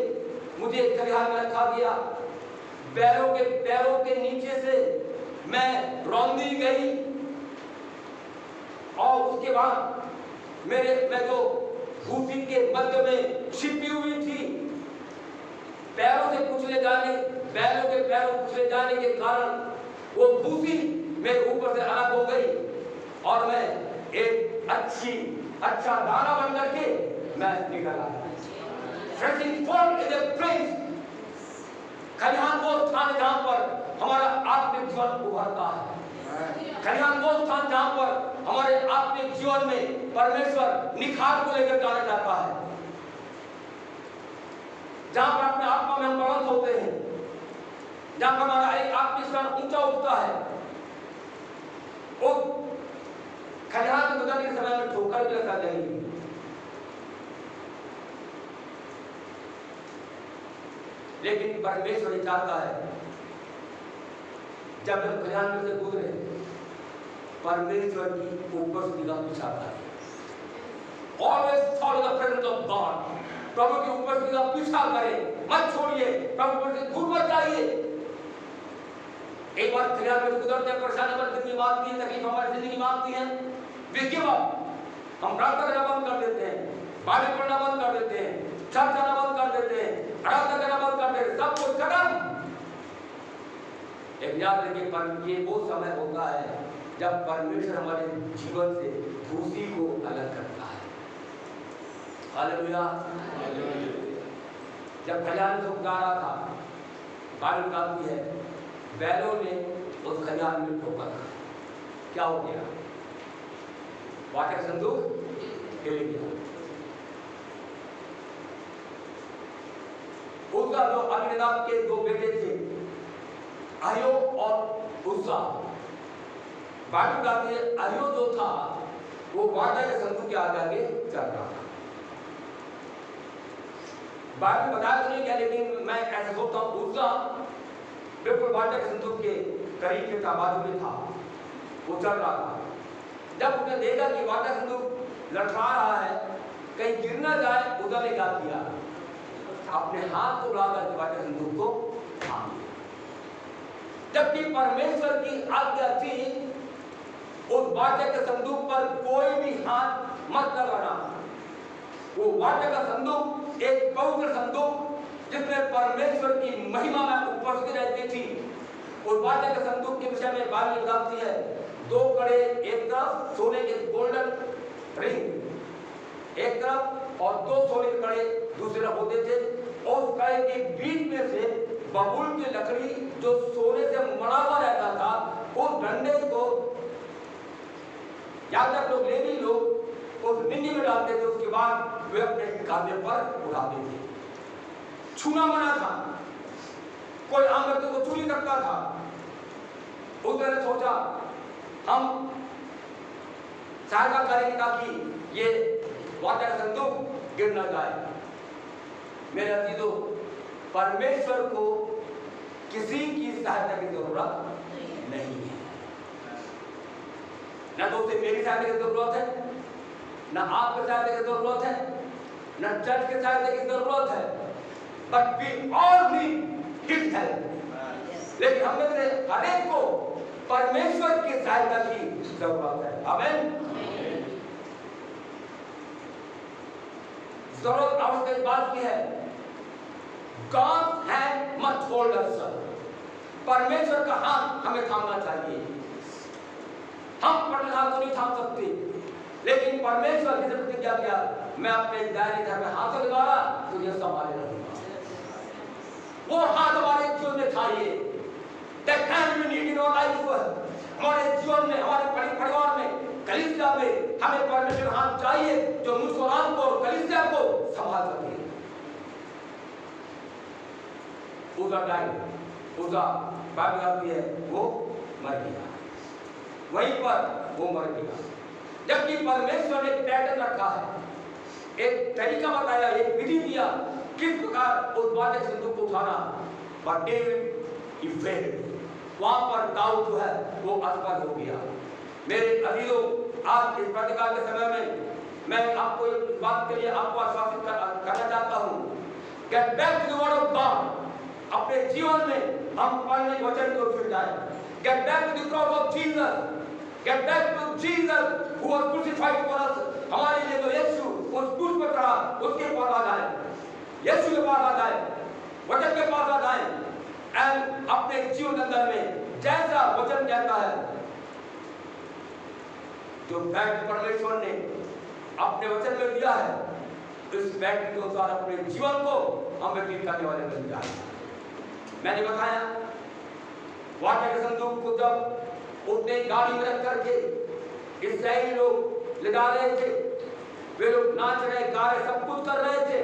मुझे खलिहान में रखा गया, बैलों के पैरों के नीचे से मैं रौंदी गई, और उसके बाद मैं जो भूसी के मध्य में छिपी हुई थी, पैरों से कुचले जाने, बैलों के पैरों कुचले जाने के कारण वो भूसी मेरे ऊपर से अलग हो गई, और मैं एक अच्छा दाना बन करके मैं निकल आया। खलिहान वो स्थान है जहां पर हमारा आत्मिक जीवन उभरता है। खलिहान वो स्थान जहां पर हमारे आत्मिक जीवन में परमेश्वर निखार को लेकर जाना चाहता है, जहां पर अपने आत्मा में हम बलवंत होते हैं, जहां पर हमारा एक आत्मिक स्तर ऊंचा उठता है। उस खलिहान में गुजरने के समय में ठोकर भी लगा जाएगी, लेकिन परमेश्वर ये चाहता है जब हम खलिहान में से गुजरे, परमेश्वर की उपस्थिति का पीछा करें। Always follow the presence of God. प्रभु की उपस्थिति का पीछा करें, मत छोड़िए, प्रभु से दूर मत जाइए। एक बार खलिहान में गुजरते हैं, परेशानी हमारी जिंदगी में आती है, तकलीफ हमारी जिंदगी में आती है, we give up, हम प्रार्थना करना बंद कर देते हैं, बाइबल पढ़ना बंद कर देते हैं, चर्च जाना बंद कर देते हैं, आराधना करना बंद कर देते हैं, सब कुछ खत्म। एक याद रखिए, पर ये वो समय होता है जब परमेश्वर हमारे जीवन से भूसी को अलग करता है। हालेलुया। जब खलिहान से उतारा था, बाइबल कहती है बैलों ने उस खलिहान में ठोकर, क्या हो गया? वाचा का संदूक हिल गया। उसका जो अबीनादाब के दो बेटे थे, अहियो और उज्जा, बाइबल कहती है अहियो जो था वो वाचा के संदूक के आगे चल रहा था। बाइबल बताया तो नहीं क्या, लेकिन मैं ऐसा सोचता हूँ उज्जा बिल्कुल वाचा के संदूक के करीब के बाजू में था, वो चल रहा था। जब उसने देखा कि वाचा संदूक लड़खड़ा रहा है, कहीं गिर ना जाए, उज्जा ने क्या किया? अपने हाथ को बढ़ाकर वाचा संदूक को थाम लिया। जबकि परमेश्वर की आज्ञा थी उस वाचा के संदूक पर कोई भी हाथ मत लगाना। वो वाचा का संदूक एक पवित्र संदूक जिसमें परमेश्वर की महिमा में उपस्थित रहती थी। उस वाचा के संदूक के विषय में बाइबल बताती है, दो कड़े एक तरफ, सोने के गोल्डन रिंग एक तरफ और दो सोने के कड़े दूसरी तरफ होते थे, और उस कड़े के बीच में से बबूल की लकड़ी जो सोने से मड़ा हुआ रहता था, उस डंडे को याजक लोग, लेवी लोग उस निन्नी में डालते थे। उसके बाद वे अपने कांधे पर उठाते थे। छूना मना था, कोई आम व्यक्ति को छू नहीं सकता था। उसने सोचा हम सहायता करेंगे ताकि ये वाचा का संदूक गिर न जाए। मेरे अजीजों, परमेश्वर को किसी की सहायता की जरूरत नहीं है। न तो उसे मेरी सहायता की जरूरत है, न आपकी सहायता की जरूरत है, न चर्च की सहायता की जरूरत है, but we all need his help. लेकिन हम में से हर एक को परमेश्वर की सहायता की जरूरत है। आमीन। जरूरत आवश्यक बात की है, God's hand must hold us। परमेश्वर का हाथ हमें थामना चाहिए। हम अपने हाथ को नहीं थाम सकते, लेकिन परमेश्वर की प्रतिज्ञा किया, मैं अपने दाहिने घर में हाथ लगाया तो ये संभाले रहूंगा। वो हाथ हमारे जीवन में चाहिए। That hand we need in our life। हमारे जीवन में, हमारे परिवार में, कलीसिया में हमें परमेश्वर हाथ चाहिए जो मुझको, आपको और कलीसिया को संभाल सके। उज़ा डाइड, उज़ा बाइबल कहती है वो मर गया, वहीं पर वो मर गया। जबकि परमेश्वर ने एक पैटर्न रखा है, एक तरीका बताया, एक विधि दिया किस प्रकार उस वादे संदूक को उठाना, पर डेविड he failed। वहां पर दाऊद जो है वो असफल हो गया। मेरे अजीजों, आज इस प्रातःकाल के समय में मैं आपको इस बात के लिए आपको आश्वासित करना चाहता हूं, get back to the word of God. अपने जीवन में हम पढ़ने वचन को फिर जाए। Get back to the cross of Jesus, get back to Jesus who was crucified for us. हमारे लिए तो यीशु उस क्रूस पर चढ़ा, उसके पास आ जाए, यीशु के पास आ जाए, वचन के पास आ जाए एंड अपने जीवन अंदर में जैसा वचन कहता है, जो बैठ परमेश्वर ने अपने वचन में दिया है, इस बैठ के अनुसार अपने जीवन को हम व्यतीत करने वाले बन जाए। मैंने बताया वाचा के संदूक को जब उसने गाड़ी में रख करके इस्राएली लोग ले जा रहे थे, वे लोग नाच रहे, गा रहे, सब कुछ कर रहे थे।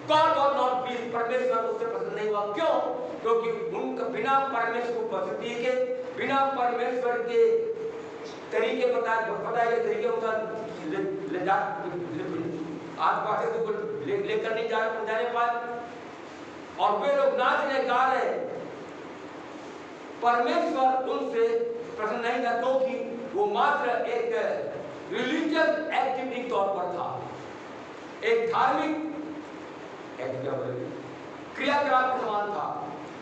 God was not pleased, परमेश्वर उससे पसंद नहीं हुआ। क्यों? क्योंकि उनका बिना परमेश्वर को पसंद के, बिना परमेश्वर के तरीके बताए गए तरीके आज वाचे तो लेकर नहीं जाने पाए, और वे लोग नाच रहे, गा रहे। परमेश्वर उनसे प्रसन्न नहीं था, क्योंकि वो मात्र एक रिलीजियस एक्टिविटी के तौर पर था, एक धार्मिक क्रियाकलाप के समान था।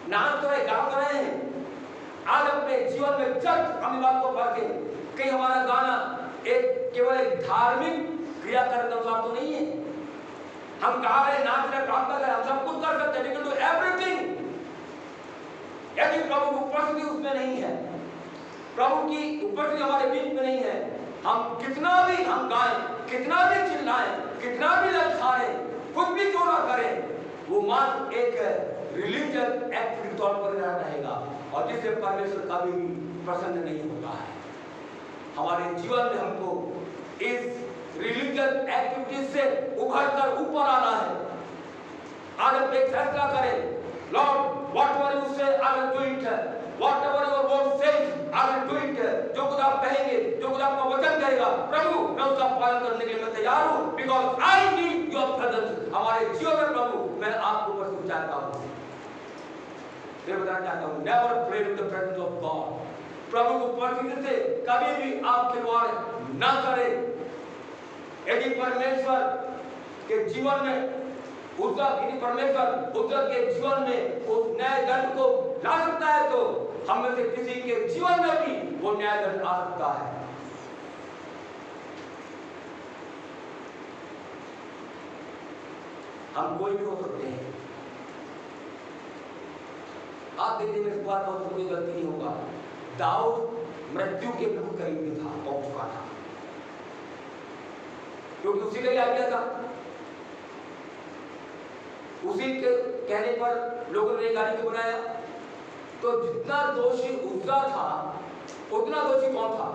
नाच तो रहे, गा तो रहे हैं। आज अपने जीवन में जब हम बात को पढ़ते कहीं हमारा गाना एक केवल एक धार्मिक क्रिया करने का अनुसार तो नहीं है। हम गा रहे, नाच रहे, प्रार्थना कर रहे, हम सब कुछ कर सकते हैं, लेकिन डू एवरीथिंग यदि प्रभु की उपस्थिति उसमें नहीं है, प्रभु की उपस्थिति हमारे बीच में नहीं है, हम कितना भी हम गाएं, कितना भी चिल्लाएं, कितना भी ललकारें, कुछ भी क्यों ना करें, वो मात्र एक रिलीजियस एक्ट के तौर पर रहेगा, और जिससे परमेश्वर कभी भी प्रसन्न नहीं होता है। हमारे जीवन में हमको इस रिलीजियस एक्टिविटीज से उभर कर ऊपर आना है। आज हम एक फैसला करें, लॉर्ड व्हाटएवर यू से I will do it, whatever your word says I will do it. जो कुछ आप कहेंगे, जो कुछ आपका वचन कहेगा, प्रभु मैं उसका पालन करने के लिए मैं तैयार हूं, because I need your presence. हमारे जीवन में प्रभु मैं आपको उपस्थित चाहता हूं। मैं बताना चाहता हूं, never play with the presence of God. प्रभु को उपस्थिति से कभी भी आप खिलवाड़ ना करें। यदि परमेश्वर के जीवन में परमेश्वर उद्धव के जीवन में उस न्याय दंड को ला सकता है, तो हम में से किसी के जीवन में भी वो न्याय दंड आ सकता है। हम कोई भी हो सकते हैं। आप देखिए, इस बात में कोई गलती नहीं होगा। दाऊद मृत्यु के बिल्कुल करीब भी था, पहुंच चुका था, क्योंकि उसी का ही आज्ञा था। उसी के कहने पर लोगों ने गाड़ी को बनाया। तो जितना दोषी उज्जा था, उतना दोषी कौन था?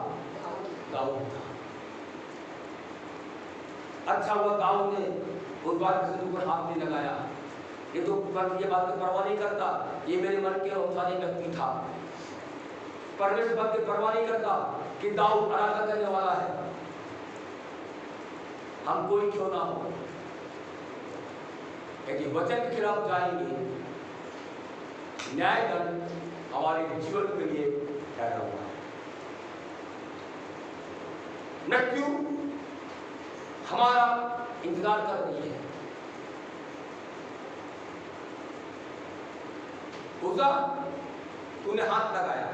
दाऊद था। अच्छा हुआ दाऊद ने उस बात के ऊपर हाथ नहीं लगाया। ये तो ये बात की परवाह नहीं करता, ये मेरे मन के अनुसार व्यक्ति था। परमेश्वर बात की परवाह नहीं करता कि दाऊद आराधना करने वाला है। हम कोई क्यों ना हो, यदि वचन के खिलाफ जाएंगे, न्याय दंड हमारे जीवन के लिए ठहरा हुआ है। मृत्यु हमारा इंतजार कर रही है। उज्जा तूने हाथ लगाया,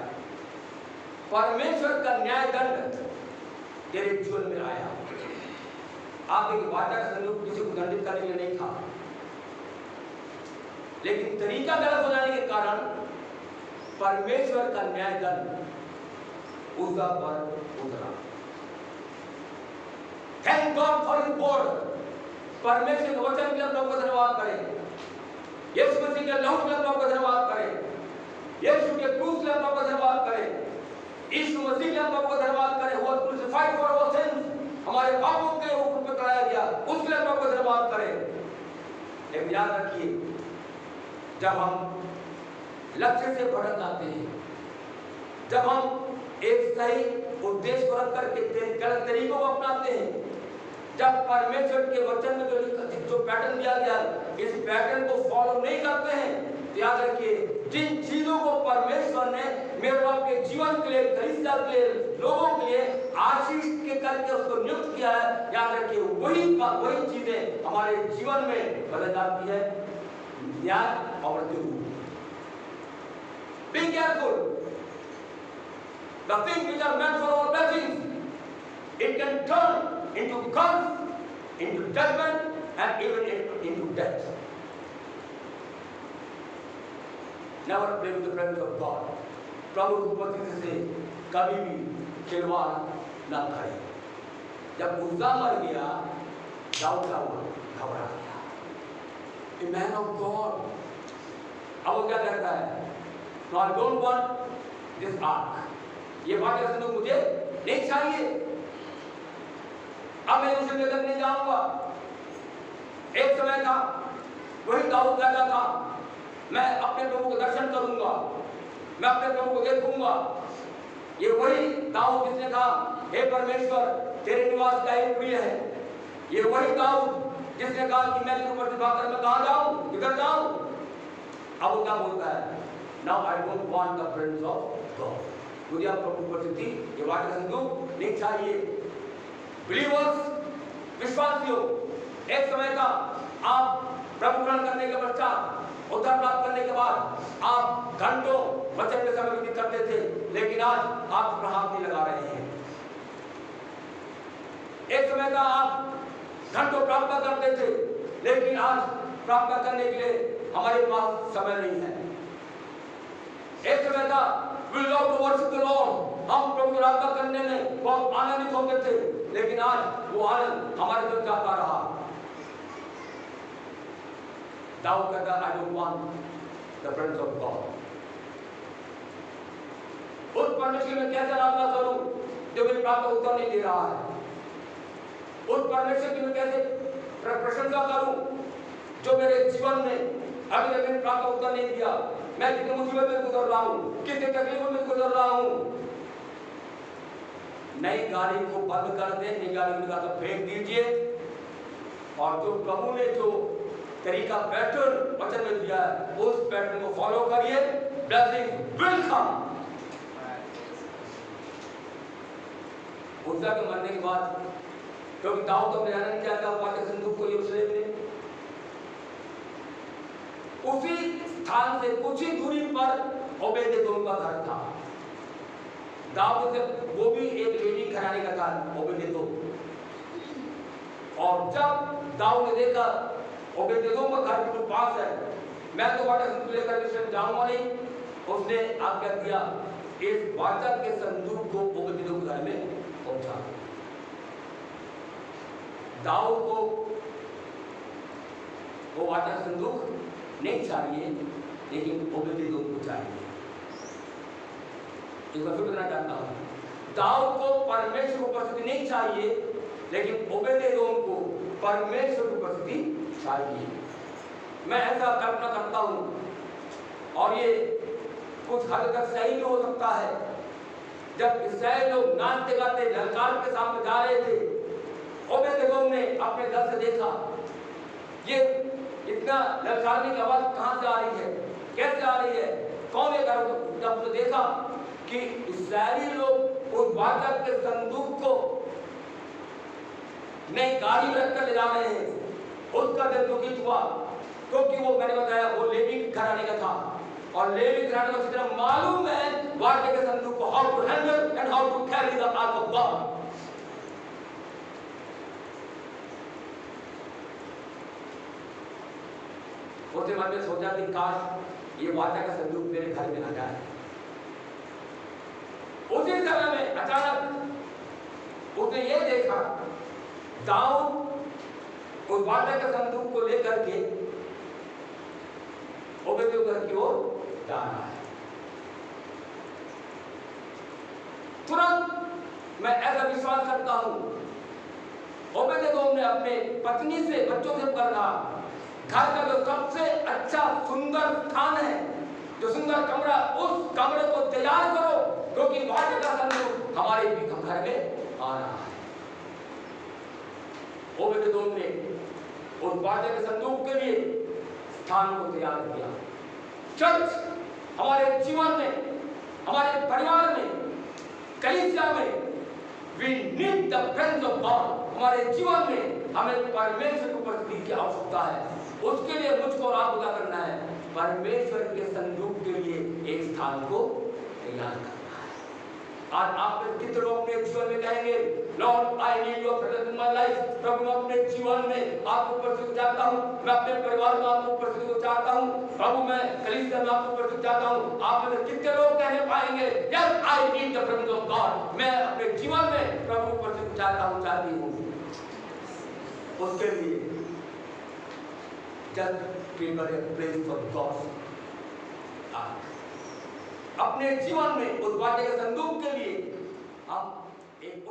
परमेश्वर का न्याय दंड तेरे जीवन में आया। आप एक वाचा का संदूक किसी को दंडित करने के लिए नहीं था, लेकिन तरीका गलत हो जाने के कारण परमेश्वर का न्याय दंड उज्जा पर उतरा। Thank God for his word. परमेश्वर के वचन के लिए प्रभु का धन्यवाद करें। यीशु मसीह के लहू के लिए प्रभु का धन्यवाद करें। यीशु के क्रूस के लिए प्रभु का धन्यवाद करें। यीशु मसीह के लिए प्रभु का धन्यवाद करें। वो क्रूसिफाइड फॉर आवर सिंस, हमारे पापों के ऊपर पे चढ़ाया गया, उसके लिए प्रभु का धन्यवाद करें। एक याद रखिए, जब हम लक्ष्य से भटक जाते हैं, जब हम एक सही उद्देश्य को रख करके गलत तरीकों को अपनाते हैं, जब परमेश्वर के वचन में जो पैटर्न दिया गया है, इस पैटर्न को फॉलो नहीं करते हैं, याद रखिए जिन चीजों को परमेश्वर ने मेरे आपके जीवन के लिए, कलीसिया के लिए, लोगों के लिए आशीष के करके उसको नियुक्त किया है, याद रखिए वही चीजें हमारे जीवन में बदल जाती है, न्याय और मृत्यु। Be careful. The things which are meant for our blessings, it can turn into curse, into judgment, and even into death. Never play with the presence of God. प्रभु की उपस्थिति से कभी भी खिलवाड़ न करें। जब उज्जा मर गया, दाऊद का घबरा गया। A man of God. अब वो क्या कहता है? No, I don't want this ark. ये वाक्य सुनो, मुझे नहीं चाहिए। अब मैं उसे लेकर नहीं जाऊंगा। एक समय था, वही दाऊद कहता था, मैं अपने प्रभु को दर्शन करूंगा, मैं अपने प्रभु को देखूंगा। ये वही दाऊद जिसने कहा, हे परमेश्वर, तेरे निवास का एक प्रिय है। ये वही दाऊद जिसने कहा कि मैं तेरे प्रतिभा कर मैं कहाँ जाऊं, किधर जाऊं। अब वो क्या बोलता है? Now I don't want the presence of God. मुझे अब प्रभु उपस्थिति, ये वाक्य संयोग नहीं चाहिए। Believers, विश्वासियों, एक समय था आप प्रभु ग्रहण करने के पश्चात, उद्धार प्राप्त करने के बाद आप घंटों वचन में समय व्यतीत करते थे, लेकिन आज आप अपना हाथ नहीं लगा रहे हैं। एक समय था आप घंटों प्रार्थना करते थे, लेकिन आज प्रार्थना करने के लिए हमारे पास समय नहीं है। एक समय था we love to worship the Lord, हम प्रभु की आराधना करने में बहुत आनंदित होते थे, लेकिन आज वो आनंद हमारे दिल जाता रहा। दाऊद कहता, I don't want the presence of God. उस परमेश्वर में कैसे आराधना करूं जो मेरी प्रार्थना का उत्तर नहीं दे रहा है? उस परमेश्वर की मैं कैसे प्रशंसा करूं जो मेरे जीवन में अभी तक मेरी प्रार्थना का उत्तर नहीं दिया? मैं कितनी मुसीबत में गुजर रहा हूं, कितनी तकलीफों में गुजर रहा हूं। नई गाड़ी को बंद कर दे, नई गाड़ी को निकाल फेंक दीजिए, और जो प्रभु ने जो तरीका पैटर्न वचन में दिया है, उस पैटर्न को फॉलो करिए, ब्लेसिंग विल कम। उज्जा के मरने के बाद, क्योंकि दाऊद अपने आनंद क्या था, वाक्य संदूक को यरूशलेम में उसी स्थान से कुछ ही दूरी पर ओबेदेदोम का घर था। दाऊद से वो भी एक लेवी घराने का था, ओबेदेदोम। और जब दाऊद ने देखा ओबेदेदोम का घर बिल्कुल पास है, मैं तो वाचा संदूक लेकर यरूशलेम जाऊंगा नहीं, उसने आज्ञा दिया इस वाचा के संदूक को ओबेदेदोम के घर में पहुंचा। दाऊद को वो वाचा संदूक नहीं चाहिए, लेकिन ओबेदेदोम को चाहिए। एक बार फिर बताना चाहता हूं, दाऊद को परमेश्वर की उपस्थिति नहीं चाहिए, लेकिन ओबेदेदोम को परमेश्वर की उपस्थिति चाहिए। मैं ऐसा कल्पना करता हूं, और ये कुछ हद तक सही भी हो सकता है। जब इस्राएल लोग नाचते गाते ललकार के सामने जा रहे थे, ओबेदेदोम ने अपने दल से देखा, ये इतना ललकारने की आवाज कहां से आ रही है, कैसे आ रही है, कौन है? जब उसने देखा कि इस्राएली लोग उस वाचा के संदूक को नई गाड़ी में रखकर ले जा रहे हैं, उसका दिल दुखित हुआ, क्योंकि वो मैंने बताया वो लेवी घराने का था, और लेवी घराने को जितना मालूम है वाचा के संदूक को, how to handle and how to carry the ark of God. उसने मन में सोचा कि काश ये वाचा का संदूक मेरे घर में आ जाए। उसी समय में अचानक उसने ये देखा, दाऊद उस वाचा के संदूक को लेकर के ओबेदेदोम घर की ओर जा रहा है। तुरंत मैं ऐसा विश्वास करता हूं, ओबेदेदोम ने अपने पत्नी से, बच्चों से कहा, घर का जो सबसे अच्छा सुंदर स्थान है, जो सुंदर कमरा, उस कमरे को तैयार करो, क्योंकि वाचा का संदूक हमारे भी घर में आ रहा है। ओबेदेदोम ने उस वादे के संदूक के लिए स्थान को तैयार किया। चर्च हमारे जीवन में, हमारे परिवार में, कलीसिया में, we need the presence of God। हमारे जीवन में हमें परमेश्वर की उपस्थिति की आवश्यकता है। उसके लिए मुझको और आपको क्या करना है? परमेश्वर के संदूक के लिए एक स्थान को तैयार करना है। आज आप में कितने लोग अपने जीवन में कहेंगे, Lord I need your presence in my life. प्रभु मैं अपने जीवन में आपको उपस्थित चाहता हूँ, मैं अपने परिवार में आपको उपस्थित चाहता हूँ, प्रभु मैं कलीसिया में आपको उपस्थित चाहता हूँ। आप में कितने लोग कहने पाएंगे, yes I need the presence of God. मैं अपने जीवन में प्रभु उपस्थित चाहता हूँ, चाहती हूँ। उसके लिए just prepare a place for God। अपने जीवन में उस वादे के संदूक के लिए आप एक